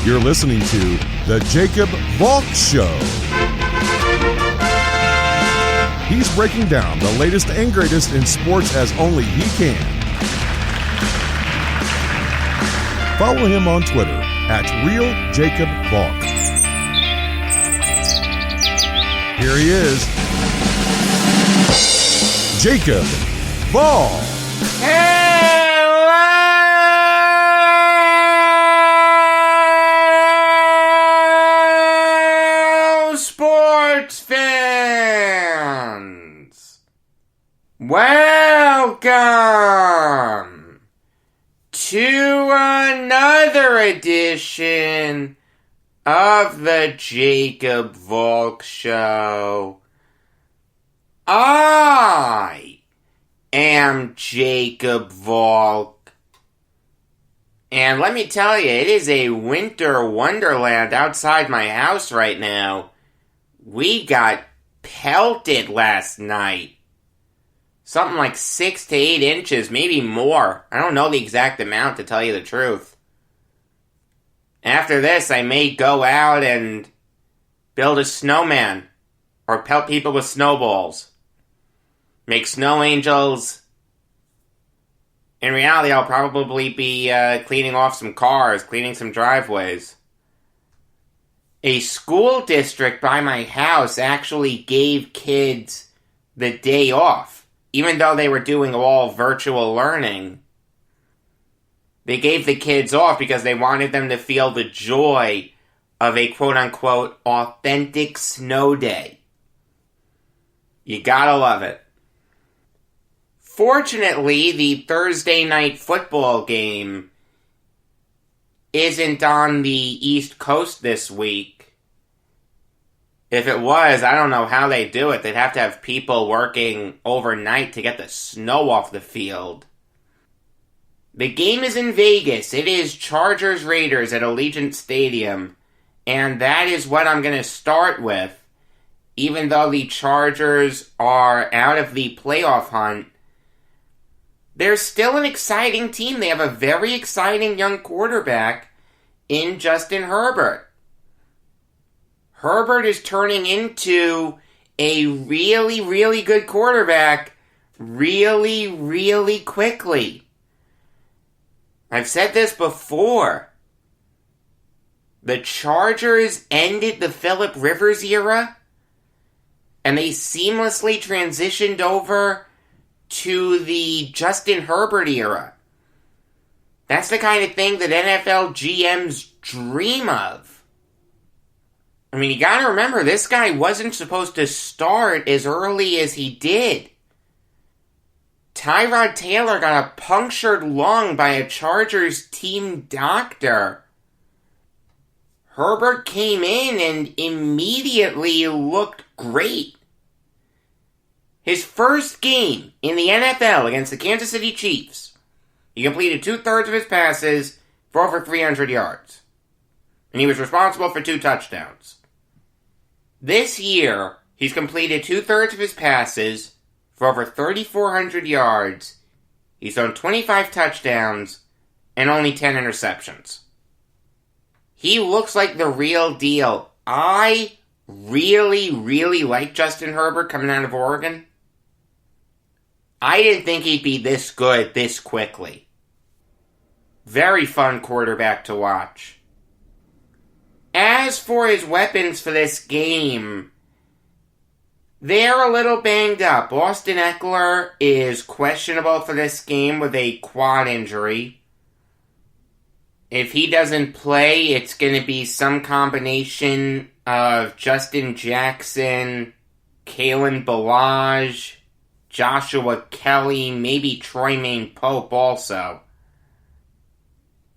You're listening to The Jacob Valk Show. He's breaking down the latest and greatest in sports as only he can. Follow him on Twitter at RealJacobValk. Here he is, Jacob Valk. Hello, sports fans. Welcome to another edition of the Jacob Valk Show. I am Jacob Valk. And let me tell you, it is a winter wonderland outside my house right now. We got pelted last night. Something like 6 to 8 inches, maybe more. I don't know the exact amount, to tell you the truth. After this, I may go out and build a snowman or pelt people with snowballs. Make snow angels. In reality, I'll probably be cleaning off some cars, cleaning some driveways. A school district by my house actually gave kids the day off, even though they were doing all virtual learning. They gave the kids off because they wanted them to feel the joy of a quote-unquote authentic snow day. You gotta love it. Fortunately, the Thursday night football game isn't on the East Coast this week. If it was, I don't know how they do it. They'd have to have people working overnight to get the snow off the field. The game is in Vegas. It is Chargers-Raiders at Allegiant Stadium. And that is what I'm going to start with. Even though the Chargers are out of the playoff hunt, they're still an exciting team. They have a very exciting young quarterback in Justin Herbert. Herbert is turning into a really, really good quarterback really, really quickly. I've said this before. The Chargers ended the Phillip Rivers era, and they seamlessly transitioned over to the Justin Herbert era. That's the kind of thing that NFL GMs dream of. I mean, you gotta remember, this guy wasn't supposed to start as early as he did. Tyrod Taylor got a punctured lung by a Chargers team doctor. Herbert came in and immediately looked great. His first game in the NFL against the Kansas City Chiefs, he completed 2/3 of his passes for over 300 yards. And he was responsible for 2 touchdowns. This year, he's completed 2/3 of his passes for over 3,400 yards. He's thrown 25 touchdowns and only 10 interceptions. He looks like the real deal. I really, really like Justin Herbert coming out of Oregon. I didn't think he'd be this good this quickly. Very fun quarterback to watch. As for his weapons for this game, they're a little banged up. Austin Eckler is questionable for this game with a quad injury. If he doesn't play, it's going to be some combination of Justin Jackson, Kalen Ballage, Joshua Kelly, maybe Troymaine Pope also.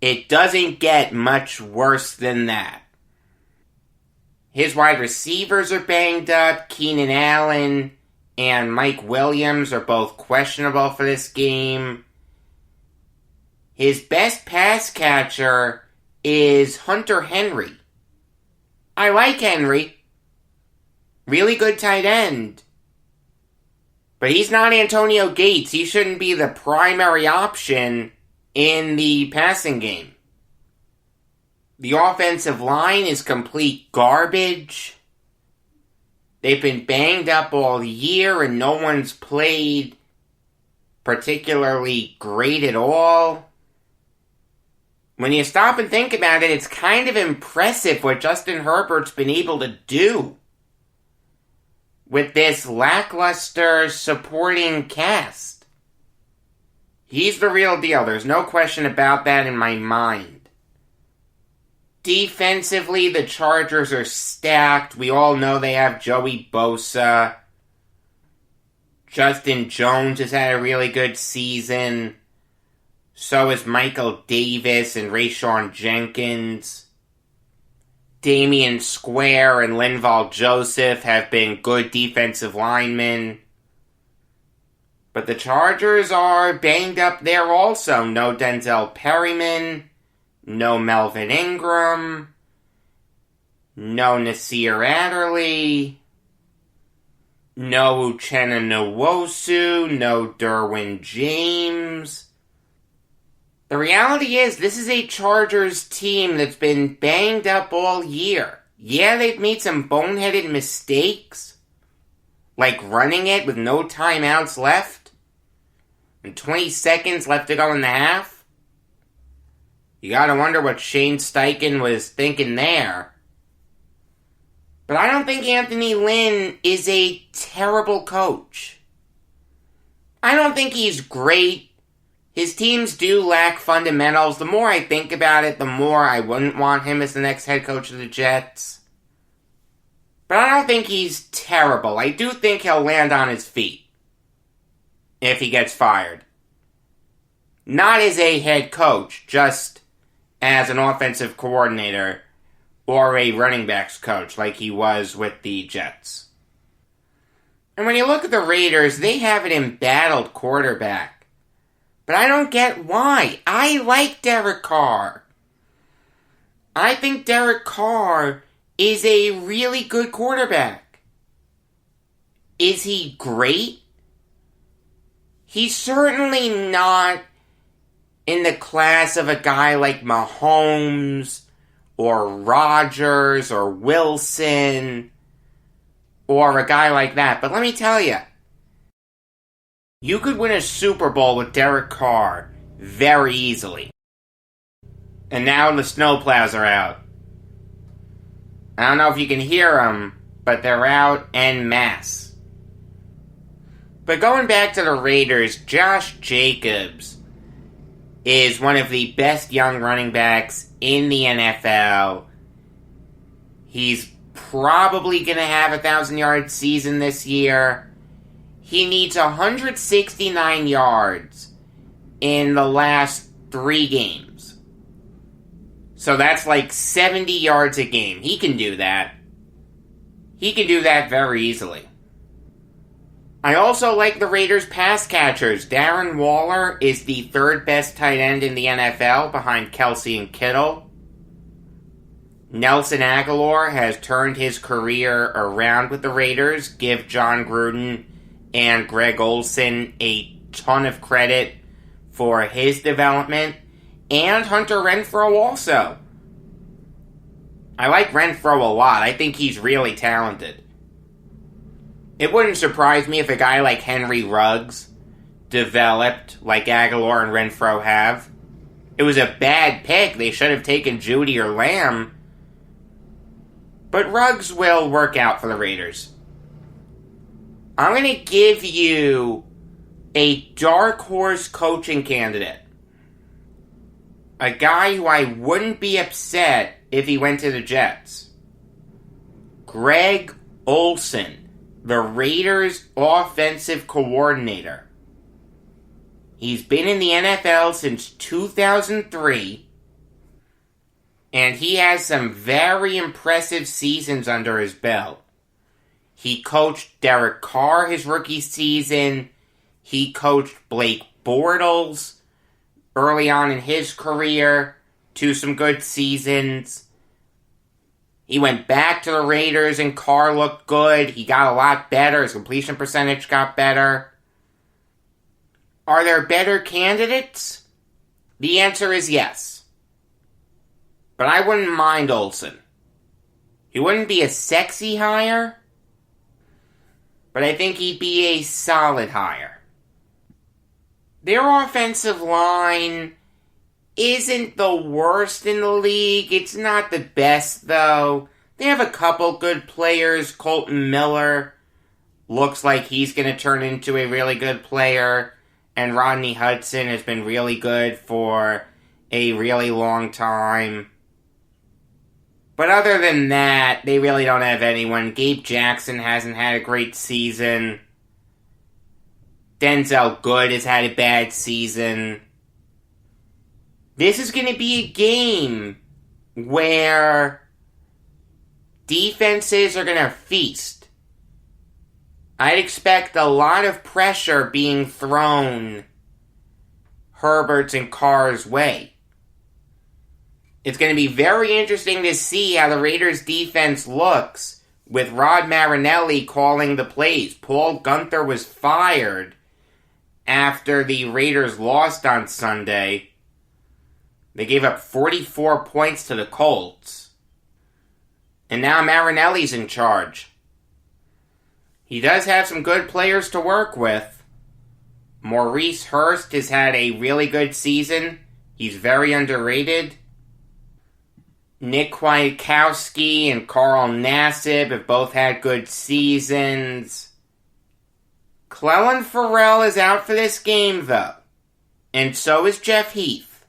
It doesn't get much worse than that. His wide receivers are banged up. Keenan Allen and Mike Williams are both questionable for this game. His best pass catcher is Hunter Henry. I like Henry. Really good tight end. But he's not Antonio Gates. He shouldn't be the primary option in the passing game. The offensive line is complete garbage. They've been banged up all year and no one's played particularly great at all. When you stop and think about it, it's kind of impressive what Justin Herbert's been able to do with this lackluster supporting cast. He's the real deal. There's no question about that in my mind. Defensively, the Chargers are stacked. We all know they have Joey Bosa. Justin Jones has had a really good season. So is Michael Davis and Rayshon Jenkins. Damian Square and Linval Joseph have been good defensive linemen. But the Chargers are banged up there also. No Denzel Perryman. No Melvin Ingram. No Nasir Adderley. No Uchenna Nwosu. No Derwin James. The reality is, this is a Chargers team that's been banged up all year. Yeah, they've made some boneheaded mistakes, like running it with no timeouts left, and 20 seconds left to go in the half. You gotta wonder what Shane Steichen was thinking there. But I don't think Anthony Lynn is a terrible coach. I don't think he's great. His teams do lack fundamentals. The more I think about it, the more I wouldn't want him as the next head coach of the Jets. But I don't think he's terrible. I do think he'll land on his feet if he gets fired. Not as a head coach, just as an offensive coordinator or a running backs coach like he was with the Jets. And when you look at the Raiders, they have an embattled quarterback. But I don't get why. I like Derek Carr. I think Derek Carr is a really good quarterback. Is he great? He's certainly not in the class of a guy like Mahomes or Rodgers or Wilson or a guy like that. But let me tell you, you could win a Super Bowl with Derek Carr very easily. And now the snowplows are out. I don't know if you can hear them, but they're out en masse. But going back to the Raiders, Josh Jacobs is one of the best young running backs in the NFL. He's probably going to have a 1,000-yard season this year. He needs 169 yards in the last 3 games. So that's like 70 yards a game. He can do that. He can do that very easily. I also like the Raiders' pass catchers. Darren Waller is the 3rd best tight end in the NFL behind Kelsey and Kittle. Nelson Aguilar has turned his career around with the Raiders. Give John Gruden and Greg Olsen a ton of credit for his development. And Hunter Renfrow also. I like Renfrow a lot. I think he's really talented. It wouldn't surprise me if a guy like Henry Ruggs developed like Aguilar and Renfrow have. It was a bad pick. They should have taken Judy or Lamb. But Ruggs will work out for the Raiders. I'm going to give you a dark horse coaching candidate. A guy who I wouldn't be upset if he went to the Jets. Greg Olsen, the Raiders' offensive coordinator. He's been in the NFL since 2003, and he has some very impressive seasons under his belt. He coached Derek Carr his rookie season. He coached Blake Bortles early on in his career to some good seasons. He went back to the Raiders and Carr looked good. He got a lot better. His completion percentage got better. Are there better candidates? The answer is yes. but I wouldn't mind Olsen. He wouldn't be a sexy hire, but I think he'd be a solid hire. Their offensive line isn't the worst in the league. It's not the best, though. They have a couple good players. Colton Miller looks like he's going to turn into a really good player. And Rodney Hudson has been really good for a really long time. But other than that, they really don't have anyone. Gabe Jackson hasn't had a great season. Denzel Good has had a bad season. This is going to be a game where defenses are going to feast. I'd expect a lot of pressure being thrown Herbert's and Carr's way. It's going to be very interesting to see how the Raiders' defense looks with Rod Marinelli calling the plays. Paul Guenther was fired after the Raiders lost on Sunday. They gave up 44 points to the Colts. And now Marinelli's in charge. He does have some good players to work with. Maurice Hurst has had a really good season. He's very underrated. Nick Kwiatkowski and Carl Nassib have both had good seasons. Clelin Ferrell is out for this game, though. And so is Jeff Heath.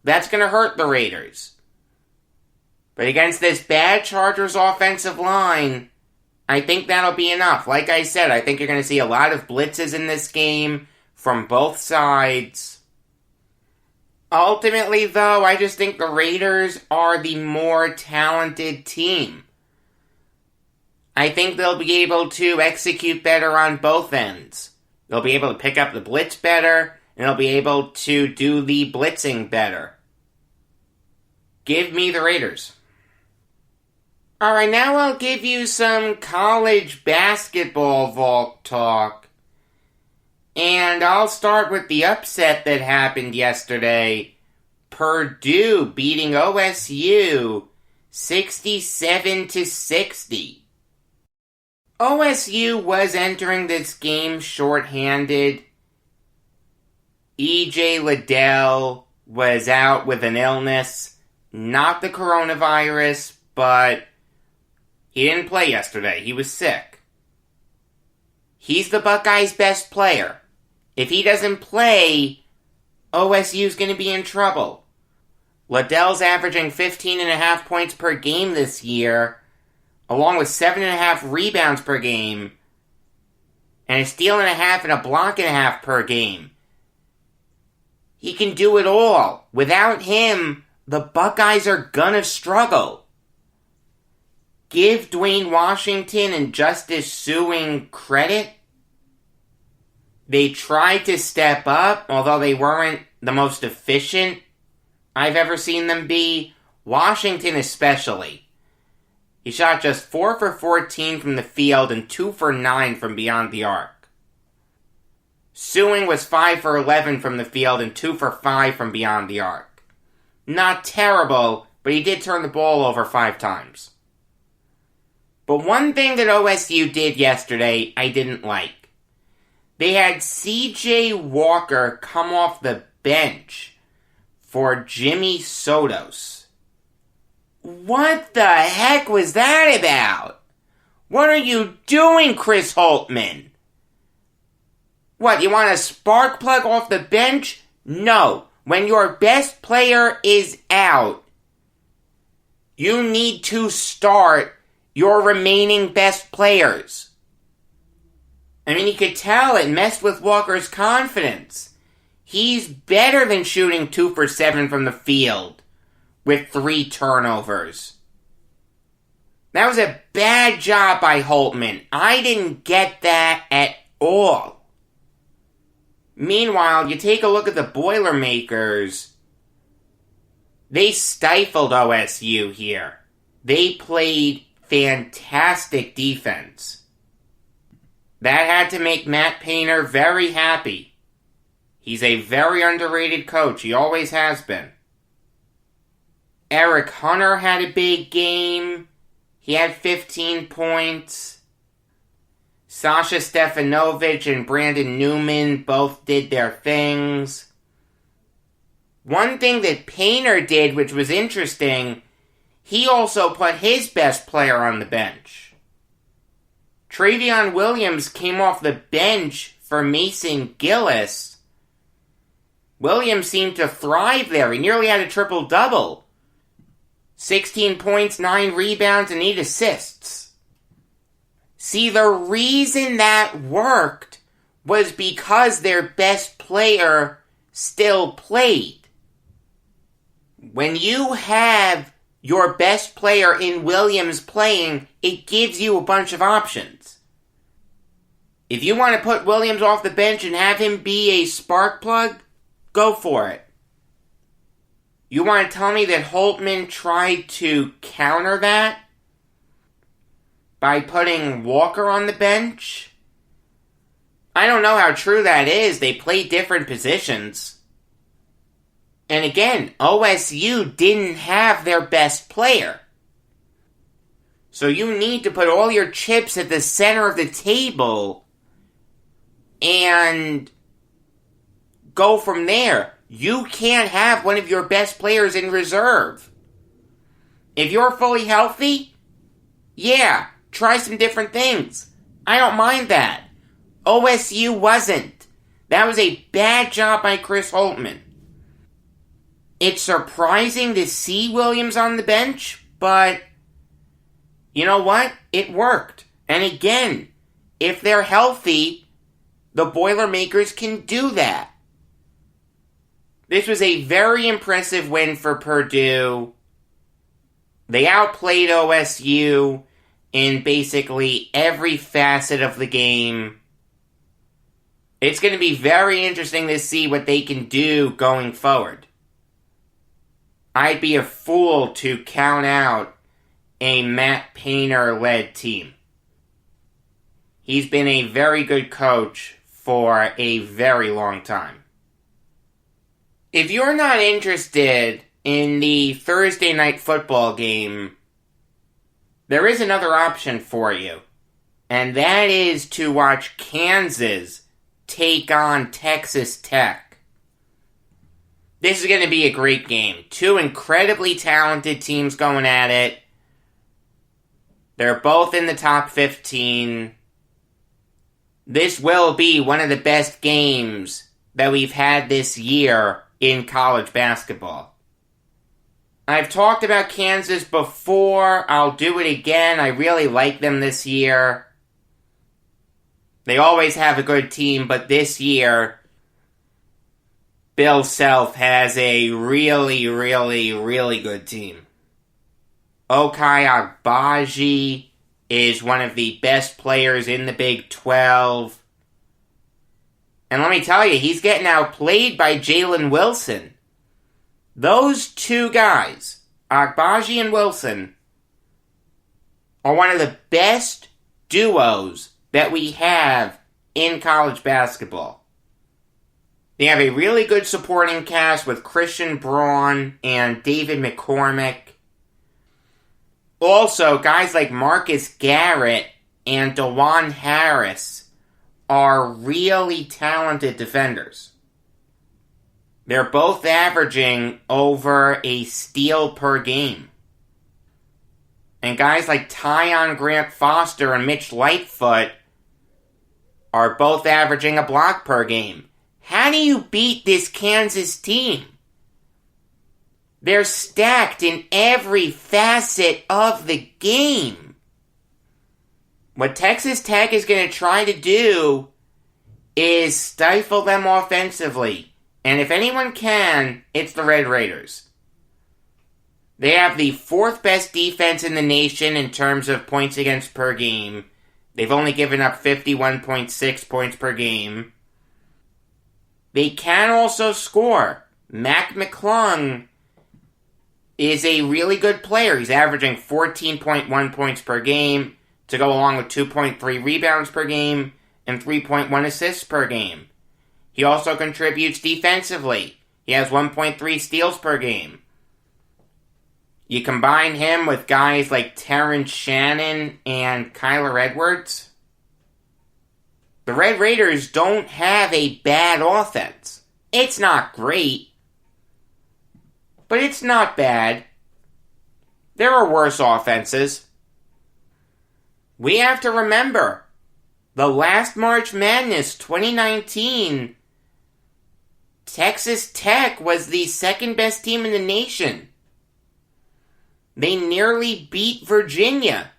That's going to hurt the Raiders. But against this bad Chargers offensive line, I think that'll be enough. Like I said, I think you're going to see a lot of blitzes in this game from both sides. Ultimately, though, I just think the Raiders are the more talented team. I think they'll be able to execute better on both ends. They'll be able to pick up the blitz better, and they'll be able to do the blitzing better. Give me the Raiders. Alright, now I'll give you some college basketball Valk talk. And I'll start with the upset that happened yesterday. Purdue beating OSU 67-60. OSU was entering this game shorthanded. E.J. Liddell was out with an illness. Not the coronavirus, but he didn't play yesterday. He was sick. He's the Buckeyes' best player. If he doesn't play, OSU's going to be in trouble. Liddell's averaging 15.5 points per game this year, along with 7.5 rebounds per game, and a steal and a half and a block and a half per game. He can do it all. Without him, the Buckeyes are gonna struggle. Give Dwayne Washington and Justice Suing credit. They tried to step up, although they weren't the most efficient I've ever seen them be. Washington especially. He shot just 4 for 14 from the field and 2 for 9 from beyond the arc. Suing was 5 for 11 from the field and 2 for 5 from beyond the arc. Not terrible, but he did turn the ball over 5 times. But one thing that OSU did yesterday I didn't like. They had C.J. Walker come off the bench for Jimmy Sotos. What the heck was that about? What are you doing, Chris Holtman? What, you want a spark plug off the bench? No. When your best player is out, you need to start your remaining best players. I mean, you could tell it messed with Walker's confidence. He's better than shooting 2 for 7 from the field with 3 turnovers. That was a bad job by Holtman. I didn't get that at all. Meanwhile, you take a look at the Boilermakers. They stifled OSU here. They played fantastic defense. That had to make Matt Painter very happy. He's a very underrated coach. He always has been. Eric Hunter had a big game. He had 15 points. Sasha Stefanovic and Brandon Newman both did their things. One thing that Painter did, which was interesting, he also put his best player on the bench. Travion Williams came off the bench for Mason Gillis. Williams seemed to thrive there. He nearly had a triple-double. 16 points, 9 rebounds, and 8 assists. See, the reason that worked was because their best player still played. When you have your best player in Williams playing, it gives you a bunch of options. If you want to put Williams off the bench and have him be a spark plug, go for it. You want to tell me that Holtman tried to counter that by putting Walker on the bench? I don't know how true that is. They play different positions. And again, OSU didn't have their best player. So you need to put all your chips at the center of the table and go from there. You can't have one of your best players in reserve. If you're fully healthy, yeah, try some different things. I don't mind that. OSU wasn't. That was a bad job by Chris Holtman. It's surprising to see Williams on the bench, but you know what? It worked. And again, if they're healthy, the Boilermakers can do that. This was a very impressive win for Purdue. They outplayed OSU in basically every facet of the game. It's going to be very interesting to see what they can do going forward. I'd be a fool to count out a Matt Painter-led team. He's been a very good coach for a very long time. If you're not interested in the Thursday night football game, there is another option for you, and that is to watch Kansas take on Texas Tech. This is going to be a great game. Two incredibly talented teams going at it. They're both in the top 15. This will be one of the best games that we've had this year in college basketball. I've talked about Kansas before. I'll do it again. I really like them this year. They always have a good team, but this year, Bill Self has a really, really, really good team. Ochai Agbaji is one of the best players in the Big 12. And let me tell you, he's getting outplayed by Jalen Wilson. Those two guys, Agbaji and Wilson, are one of the best duos that we have in college basketball. They have a really good supporting cast with Christian Braun and David McCormick. Also, guys like Marcus Garrett and DeJuan Harris are really talented defenders. They're both averaging over a steal per game. And guys like Tyon Grant-Foster and Mitch Lightfoot are both averaging a block per game. How do you beat this Kansas team? They're stacked in every facet of the game. What Texas Tech is going to try to do is stifle them offensively. And if anyone can, it's the Red Raiders. They have the fourth best defense in the nation in terms of points against per game. They've only given up 51.6 points per game. They can also score. Mac McClung is a really good player. He's averaging 14.1 points per game to go along with 2.3 rebounds per game and 3.1 assists per game. He also contributes defensively. He has 1.3 steals per game. You combine him with guys like Terrence Shannon and Kyler Edwards. The Red Raiders don't have a bad offense. It's not great, but it's not bad. There are worse offenses. We have to remember, the last March Madness 2019, Texas Tech was the second best team in the nation. They nearly beat Virginia.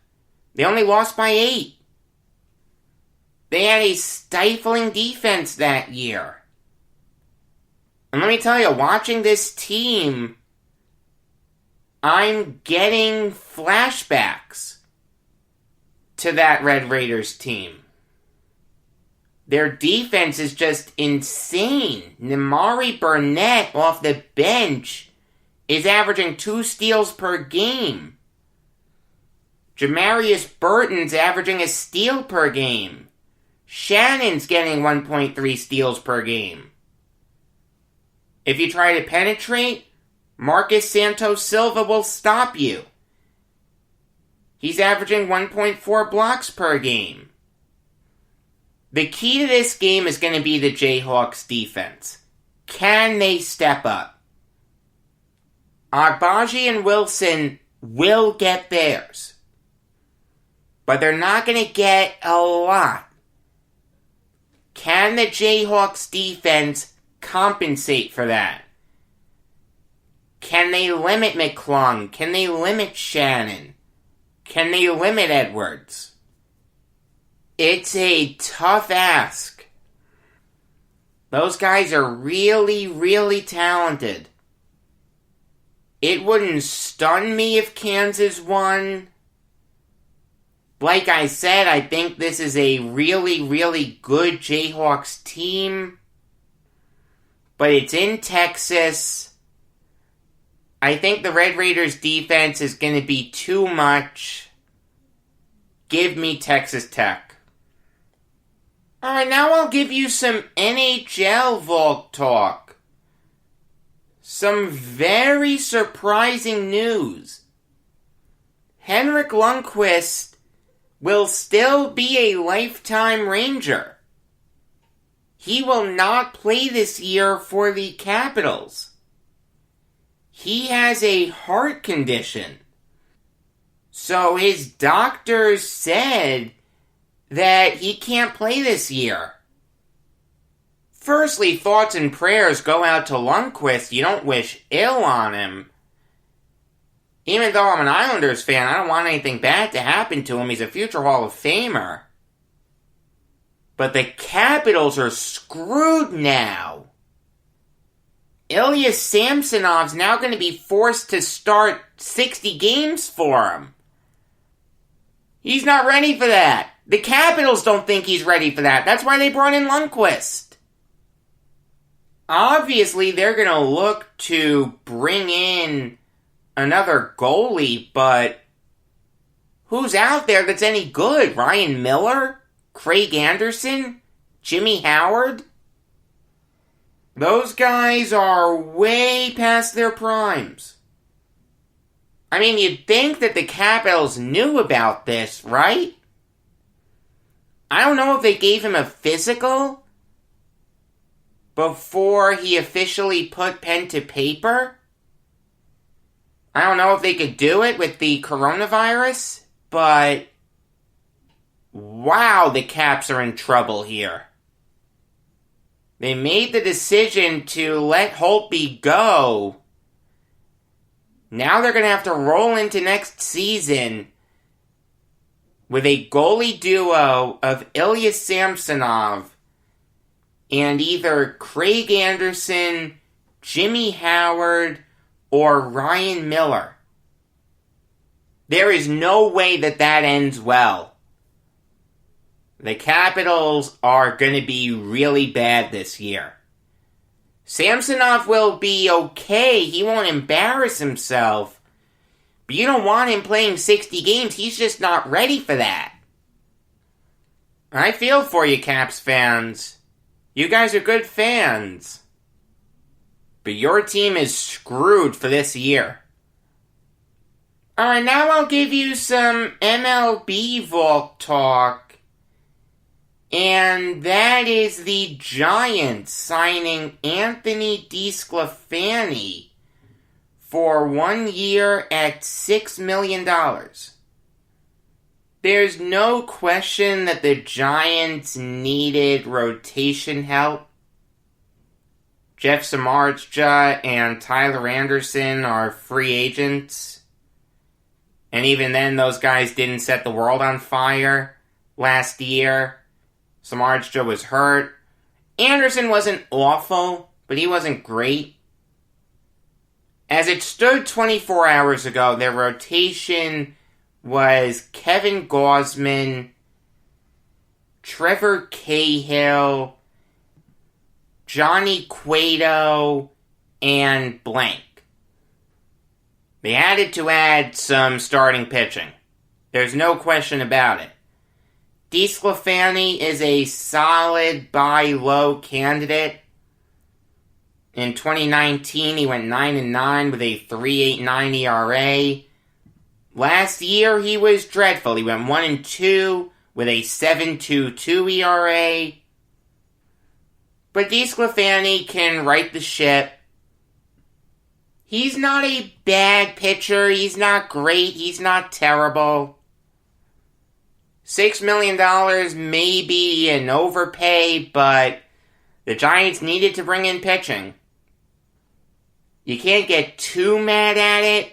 They only lost by 8. They had a stifling defense that year. And let me tell you, watching this team, I'm getting flashbacks to that Red Raiders team. Their defense is just insane. Nimari Burnett off the bench is averaging 2 steals per game. Jamarius Burton's averaging a steal per game. Shannon's getting 1.3 steals per game. If you try to penetrate, Marcus Santos Silva will stop you. He's averaging 1.4 blocks per game. The key to this game is going to be the Jayhawks defense. Can they step up? Agbaji and Wilson will get theirs. But they're not going to get a lot. Can the Jayhawks defense compensate for that? Can they limit McClung? Can they limit Shannon? Can they limit Edwards? It's a tough ask. Those guys are really, really talented. It wouldn't stun me if Kansas won. Like I said, I think this is a really, really good Jayhawks team. But it's in Texas. I think the Red Raiders defense is going to be too much. Give me Texas Tech. Alright, now I'll give you some NHL Valk talk. Some very surprising news. Henrik Lundqvist will still be a lifetime Ranger. He will not play this year for the Capitals. He has a heart condition. So his doctors said that he can't play this year. Firstly, thoughts and prayers go out to Lundqvist. You don't wish ill on him. Even though I'm an Islanders fan, I don't want anything bad to happen to him. He's a future Hall of Famer. But the Capitals are screwed now. Ilya Samsonov's now going to be forced to start 60 games for him. He's not ready for that. The Capitals don't think he's ready for that. That's why they brought in Lundqvist. Obviously, they're going to look to bring in another goalie, but who's out there that's any good? Ryan Miller? Craig Anderson? Jimmy Howard? Those guys are way past their primes. I mean, you'd think that the Capitals knew about this, right? I don't know if they gave him a physical before he officially put pen to paper. I don't know if they could do it with the coronavirus, but wow, the Caps are in trouble here. They made the decision to let Holtby go. Now they're going to have to roll into next season with a goalie duo of Ilya Samsonov and either Craig Anderson, Jimmy Howard, or Ryan Miller. There is no way that ends well. The Capitals are going to be really bad this year. Samsonov will be okay. He won't embarrass himself. But you don't want him playing 60 games. He's just not ready for that. I feel for you, Caps fans. You guys are good fans. But your team is screwed for this year. Alright, now I'll give you some MLB Valk talk. And that is the Giants signing Anthony DeSclafani for 1 year at $6 million. There's no question that the Giants needed rotation help. Jeff Samardzija and Tyler Anderson are free agents. And even then, those guys didn't set the world on fire last year. Samardzija was hurt. Anderson wasn't awful, but he wasn't great. As it stood 24 hours ago, their rotation was Kevin Gausman, Trevor Cahill, Johnny Cueto, and blank. They had to add some starting pitching. There's no question about it. DeSclafani is a solid buy low candidate. In 2019, he went 9-9 with a 3.89 ERA. Last year, he was dreadful. He went 1-2 with a 7.22 ERA. But DeSclafani can right the ship. He's not a bad pitcher. He's not great. He's not terrible. $6 million may be an overpay, but the Giants needed to bring in pitching. You can't get too mad at it,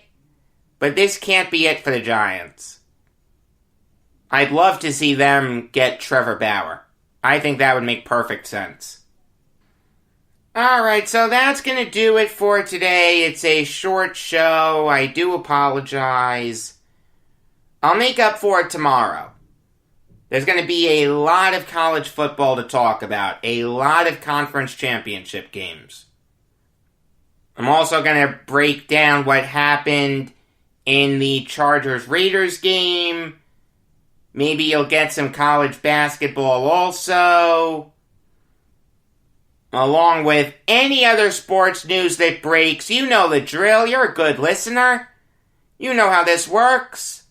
but this can't be it for the Giants. I'd love to see them get Trevor Bauer. I think that would make perfect sense. Alright, so that's going to do it for today. It's a short show. I do apologize. I'll make up for it tomorrow. There's going to be a lot of college football to talk about. A lot of conference championship games. I'm also going to break down what happened in the Chargers-Raiders game. Maybe you'll get some college basketball also. Along with any other sports news that breaks. You know the drill. You're a good listener. You know how this works.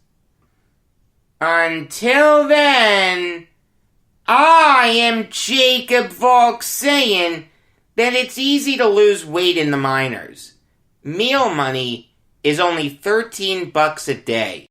Until then, I am Jacob Valk saying that it's easy to lose weight in the minors. Meal money is only $13 a day.